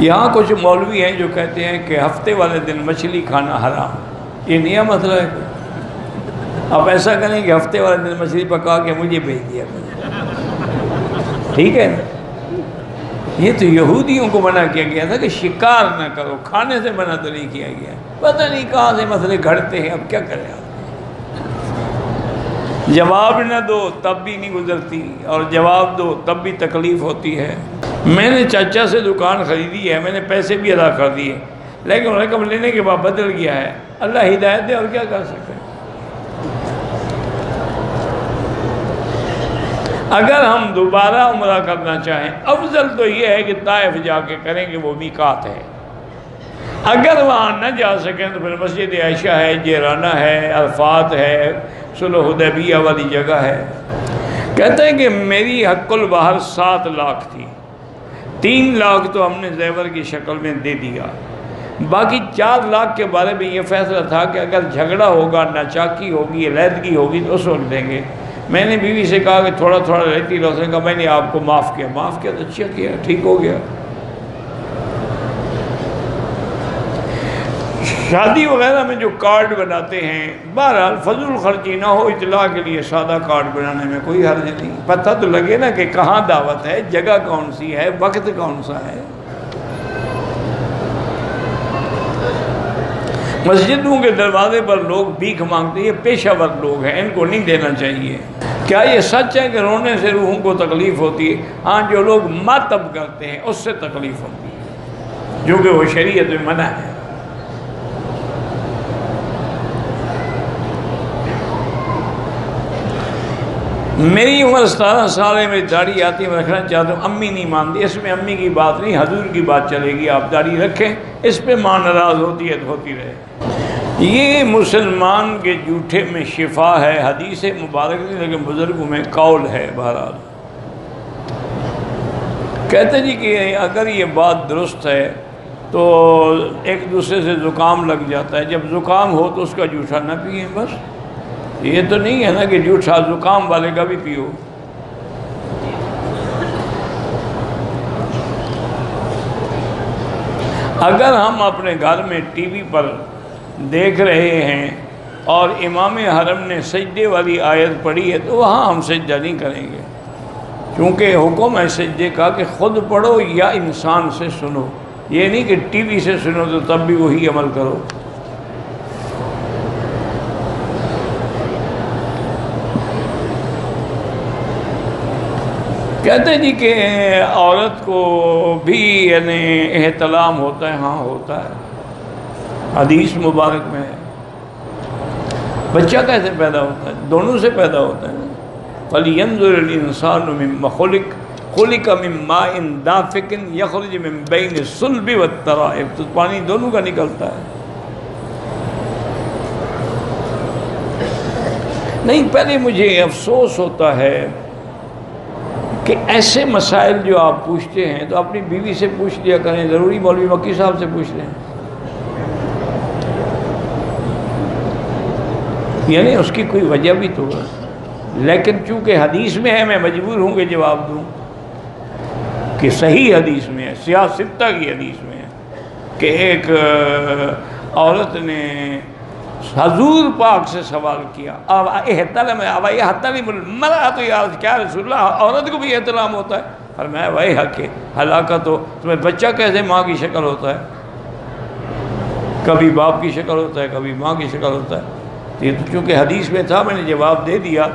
یہاں کچھ مولوی ہیں جو کہتے ہیں کہ ہفتے والے دن مچھلی کھانا حرام. یہ نیا مسئلہ ہے. آپ ایسا کریں کہ ہفتے والے دن مچھلی پکا کے مجھے بھیج دیا کریں. ٹھیک ہے. یہ تو یہودیوں کو منع کیا گیا تھا کہ شکار نہ کرو, کھانے سے منع تو نہیں کیا گیا. پتہ نہیں کہاں سے مسئلے گھڑتے ہیں. اب کیا کریں آپ. جواب نہ دو تب بھی نہیں گزرتی, اور جواب دو تب بھی تکلیف ہوتی ہے. میں نے چاچا سے دکان خریدی ہے, میں نے پیسے بھی ادا کر دیے, لیکن رقم لینے کے بعد بدل گیا ہے. اللہ ہدایت دے, اور کیا کر سکتے ہیں. اگر ہم دوبارہ عمرہ کرنا چاہیں, افضل تو یہ ہے کہ طائف جا کے کریں کہ وہ میقات ہے. اگر وہاں نہ جا سکیں تو پھر مسجد عائشہ ہے, جیرانہ ہے, عرفات ہے, صلح حدیبیہ والی جگہ ہے. کہتے ہیں کہ میری حق البحر 7 لاکھ تھی, 3 لاکھ تو ہم نے زیور کی شکل میں دے دیا, باقی 4 لاکھ کے بارے میں یہ فیصلہ تھا کہ اگر جھگڑا ہوگا, ناچاکی ہوگی, علیحدگی ہوگی تو اس وقت دیں گے. میں نے بیوی سے کہا کہ تھوڑا تھوڑا رہتی رہو. اس نے کہا میں نے آپ کو معاف کیا. معاف کیا تو اچھا کیا, ٹھیک ہو گیا. شادی وغیرہ میں جو کارڈ بناتے ہیں, بہرحال فضول خرچی نہ ہو, اطلاع کے لیے سادہ کارڈ بنانے میں کوئی حرج نہیں. پتہ تو لگے نا کہ کہاں دعوت ہے, جگہ کون سی ہے, وقت کون سا ہے. مسجدوں کے دروازے پر لوگ بھیک مانگتے ہیں, یہ پیشہ ور لوگ ہیں, ان کو نہیں دینا چاہیے. کیا یہ سچ ہے کہ رونے سے روحوں کو تکلیف ہوتی ہے؟ ہاں, جو لوگ ماتم کرتے ہیں اس سے تکلیف ہوتی ہے, جو کہ وہ شریعت میں منع ہے. میری عمر 17 سال ہے, میری داڑھی آتی ہے, میں رکھنا چاہتا ہوں. امی نہیں مانتی. اس میں امی کی بات نہیں, حضور کی بات چلے گی. آپ داڑھی رکھیں, اس پہ ماں ناراض ہوتی ہے تو ہوتی رہے. یہ مسلمان کے جھوٹے میں شفا ہے. حدیث مبارک نہیں, لیکن بزرگوں میں قول ہے. بہرحال کہتے جی کہ اگر یہ بات درست ہے تو ایک دوسرے سے زکام لگ جاتا ہے, جب زکام ہو تو اس کا جھوٹا نہ پئیں. بس یہ تو نہیں ہے نا کہ جھوٹا زکام والے کا بھی پیو. اگر ہم اپنے گھر میں ٹی وی پر دیکھ رہے ہیں اور امام حرم نے سجدے والی آیت پڑھی ہے تو وہاں ہم سجدہ نہیں کریں گے, کیونکہ حکم ہے سجدے کا کہ خود پڑھو یا انسان سے سنو. یہ نہیں کہ ٹی وی سے سنو تو تب بھی وہی عمل کرو. کہتے جی کہ عورت کو بھی یعنی احتلام ہوتا ہے. ہاں ہوتا ہے, حدیث مبارک میں ہے. بچہ کیسے پیدا ہوتا ہے؟ دونوں سے پیدا ہوتا ہے. فَلْيَنْظُرِ الْإِنسَانُ مِمَّا خُلِقَ مِن مَّاءٍ دَافِقٍ يَخْرُجُ مِن بَيْنِ الصُّلْبِ وَالتَّرَائِبِ. تو پانی دونوں کا نکلتا ہے. نہیں, پہلے مجھے افسوس ہوتا ہے کہ ایسے مسائل جو آپ پوچھتے ہیں تو اپنی بیوی سے پوچھ لیا کریں. ضروری مولوی مکی صاحب سے پوچھ لیں, یعنی اس کی کوئی وجہ بھی تو ہے. لیکن چونکہ حدیث میں ہے, میں مجبور ہوں کہ جواب دوں کہ صحیح حدیث میں ہے, سیاہ ستہ کی حدیث میں ہے کہ ایک عورت نے حضور پاک سے سوال کیا, احتلم المرأۃ یا رسول اللہ, عورت کو بھی احتلام ہوتا ہے؟ فرمایا وہی حق ہے, ہلاکت ہو. تمہیں بچہ کیسے ماں کی شکل ہوتا ہے؟ کبھی باپ کی شکل ہوتا ہے, کبھی ماں کی شکل ہوتا ہے. یہ تو چونکہ حدیث میں تھا میں نے جواب دے دیا,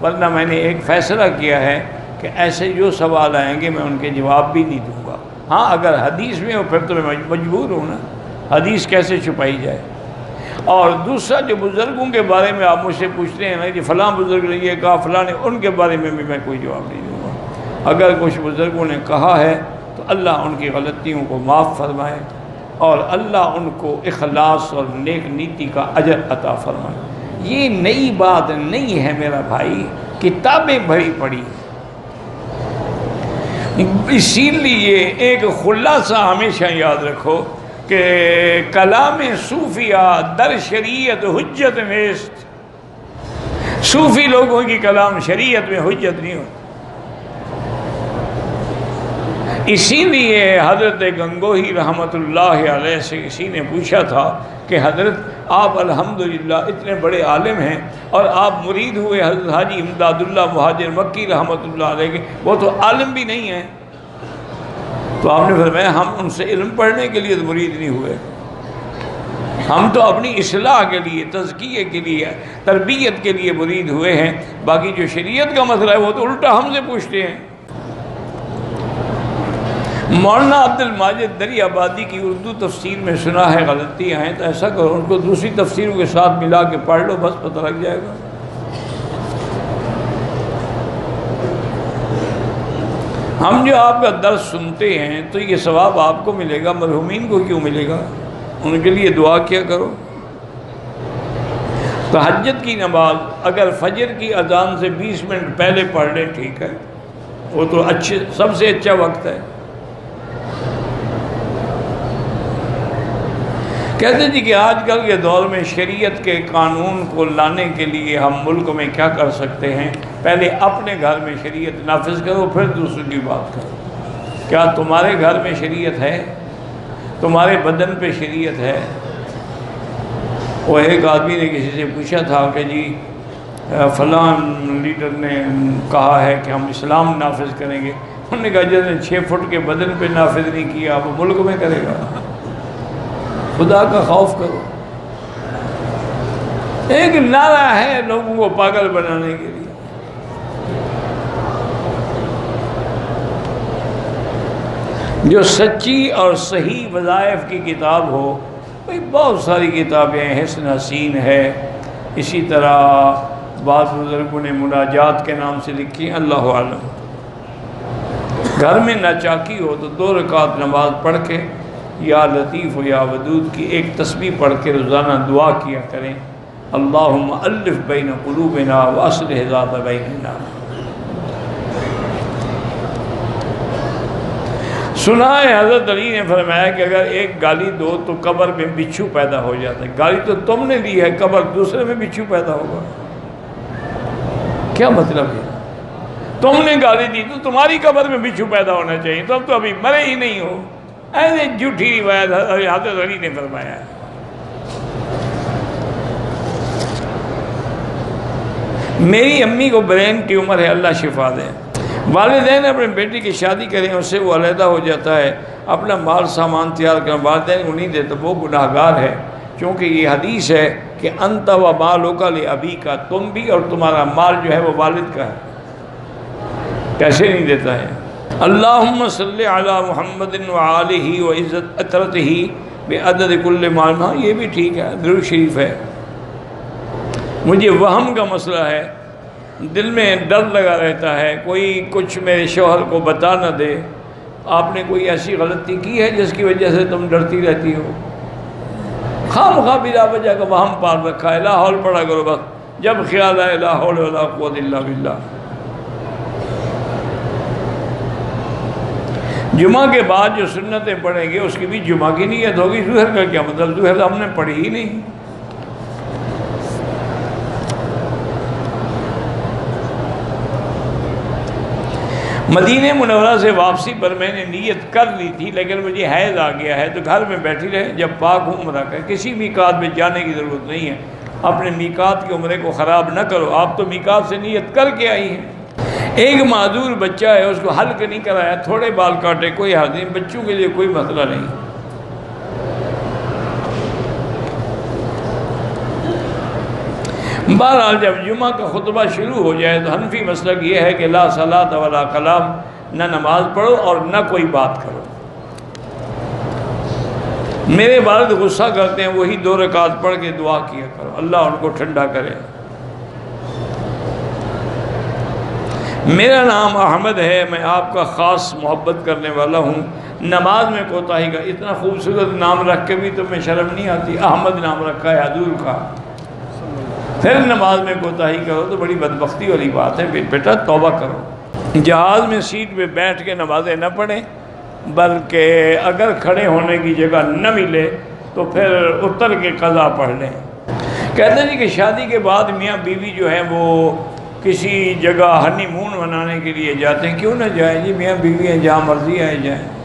ورنہ میں نے ایک فیصلہ کیا ہے کہ ایسے جو سوال آئیں گے میں ان کے جواب بھی نہیں دوں گا. ہاں, اگر حدیث میں ہو پھر تو میں مجبور ہوں نا, حدیث کیسے چھپائی جائے. اور دوسرا, جو بزرگوں کے بارے میں آپ مجھ سے پوچھتے ہیں نا کہ فلاں بزرگ نے یہ کہا, فلاں نے, ان کے بارے میں بھی میں کوئی جواب نہیں دوں گا. اگر کچھ بزرگوں نے کہا ہے تو اللہ ان کی غلطیوں کو معاف فرمائے, اور اللہ ان کو اخلاص اور نیک نیتی کا اجر عطا فرمائے. یہ نئی بات نہیں ہے میرا بھائی, کتابیں بھری پڑی. اسی لیے ایک خلاصہ ہمیشہ یاد رکھو کہ کلام صوفیہ در شریعت حجت نیست. صوفی لوگوں کی کلام شریعت میں حجت نہیں ہوتا. اسی لیے حضرت گنگوہی رحمۃ اللہ علیہ سے کسی نے پوچھا تھا کہ حضرت آپ الحمدللہ اتنے بڑے عالم ہیں اور آپ مرید ہوئے حضرت حاجی امداد اللہ مہاجر مکی رحمۃ اللہ علیہ کے، وہ تو عالم بھی نہیں ہیں۔ تو آپ نے فرمایا ہم ان سے علم پڑھنے کے لیے تو مرید نہیں ہوئے، ہم تو اپنی اصلاح کے لیے، تزکیے کے لیے، تربیت کے لیے مرید ہوئے ہیں، باقی جو شریعت کا مسئلہ ہے وہ تو الٹا ہم سے پوچھتے ہیں۔ مولانا عبد الماجد دری آبادی کی اردو تفسیر میں سنا ہے غلطیاں ہیں، تو ایسا کرو ان کو دوسری تفسیروں کے ساتھ ملا کے پڑھ لو، بس پتہ لگ جائے گا۔ ہم جو آپ کا درس سنتے ہیں تو یہ ثواب آپ کو ملے گا، مرحومین کو کیوں ملے گا؟ ان کے لیے دعا کیا کرو۔ تہجد کی نماز اگر فجر کی اذان سے 20 منٹ پہلے پڑھ لیں ٹھیک ہے، وہ تو سب سے اچھا وقت ہے۔ کہتے ہیں جی کہ آج کل کے دور میں شریعت کے قانون کو لانے کے لیے ہم ملک میں کیا کر سکتے ہیں؟ پہلے اپنے گھر میں شریعت نافذ کرو، پھر دوسروں کی بات کرو۔ کیا تمہارے گھر میں شریعت ہے؟ تمہارے بدن پہ شریعت ہے؟ وہ ایک آدمی نے کسی سے پوچھا تھا کہ جی فلاں لیڈر نے کہا ہے کہ ہم اسلام نافذ کریں گے۔ انہوں نے کہا جس نے 6 فٹ کے بدن پہ نافذ نہیں کیا وہ ملک میں کرے گا؟ خدا کا خوف کرو۔ ایک نعرہ ہے لوگوں کو پاگل بنانے کے لیے۔ جو سچی اور صحیح وظائف کی کتاب ہو، بھئی بہت ساری کتابیں ہیں، حسن حسین ہے، اسی طرح بعض بزرگوں نے مناجات کے نام سے لکھی، اللہ عالم۔ گھر میں ناچاکی ہو تو 2 رکعت نماز پڑھ کے یا لطیف و یا ودود کی ایک تسبیح پڑھ کے روزانہ دعا کیا کریں، اللہم الف بین قلوبنا واصلح ذات بیننا۔ سنا ہے حضرت علی نے فرمایا کہ اگر ایک گالی دو تو قبر میں بچھو پیدا ہو جاتا ہے۔ گالی تو تم نے دی ہے، قبر دوسرے میں بچھو پیدا ہوگا۔ کیا مطلب ہے؟ تم نے گالی دی تو تمہاری قبر میں بچھو پیدا ہونا چاہیے، تم تو ابھی مرے ہی نہیں ہو۔ ایسے جھوٹی روایت حضرت علی نے فرمایا ہے۔ میری امی کو برین ٹیومر ہے، اللہ شفا دے۔ والدین اپنے بیٹی کی شادی کریں، اس سے وہ علیحدہ ہو جاتا ہے، اپنا مال سامان تیار کریں، والدین کو نہیں دیتا، وہ گناہ گار ہے، کیونکہ یہ حدیث ہے کہ انت و مالک لابیک، تم بھی اور تمہارا مال جو ہے وہ والد کا ہے، کیسے نہیں دیتا ہے؟ اللہم صلی علی محمد وآلہ وعزت اطرتہ بعدد کل مالنا، یہ بھی ٹھیک ہے، درود شریف ہے۔ مجھے وہم کا مسئلہ ہے، دل میں ڈر لگا رہتا ہے، کوئی کچھ میرے شوہر کو بتا نہ دے۔ آپ نے کوئی ایسی غلطی کی ہے جس کی وجہ سے تم ڈرتی رہتی ہو؟ خام خواہ بلا وجہ کا وہم پال رکھا ہے، لا حول پڑھا کرو بس، جب خیال آئے لا حول ولا قوت الا باللہ۔ جمعہ کے بعد جو سنتیں پڑھیں گے اس کی بھی جمعہ کی نیت ہوگی، ظہر کا کیا مطلب؟ ظہر ہم نے پڑھی ہی نہیں۔ مدینہ منورہ سے واپسی پر میں نے نیت کر لی تھی، لیکن مجھے حیض آ گیا ہے، تو گھر میں بیٹھی رہے، جب پاک ہوں عمرہ کر، کسی میقات میں جانے کی ضرورت نہیں ہے۔ اپنے میقات کے عمرے کو خراب نہ کرو، آپ تو میقات سے نیت کر کے آئی ہیں۔ ایک معذور بچہ ہے، اس کو حلق نہیں کرایا، تھوڑے بال کاٹے، کوئی حرج نہیں، بچوں کے لیے کوئی مسئلہ نہیں۔ بہرحال جب جمعہ کا خطبہ شروع ہو جائے تو حنفی مسلک یہ ہے کہ لا صلاۃ ولا کلام، نہ نماز پڑھو اور نہ کوئی بات کرو۔ میرے والد غصہ کرتے ہیں، وہی 2 رکعت پڑھ کے دعا کیا کرو، اللہ ان کو ٹھنڈا کرے۔ میرا نام احمد ہے، میں آپ کا خاص محبت کرنے والا ہوں۔ نماز میں کوتاہی کا، اتنا خوبصورت نام رکھ کے بھی تمہیں شرم نہیں آتی؟ احمد نام رکھا ہے حضور کا، پھر نماز میں کوتاہی کرو تو بڑی بدبختی والی بات ہے۔ بیٹا توبہ کرو۔ جہاز میں سیٹ پہ بیٹھ کے نمازیں نہ پڑھیں، بلکہ اگر کھڑے ہونے کی جگہ نہ ملے تو پھر اتر کے قضا پڑھ لیں۔ کہتے ہیں جی کہ شادی کے بعد میاں بیوی جو ہیں وہ کسی جگہ ہنی مون منانے کے لیے جاتے ہیں، کیوں نہ جائیں جی، میاں بیوی ہیں، جہاں مرضی آئے جائیں۔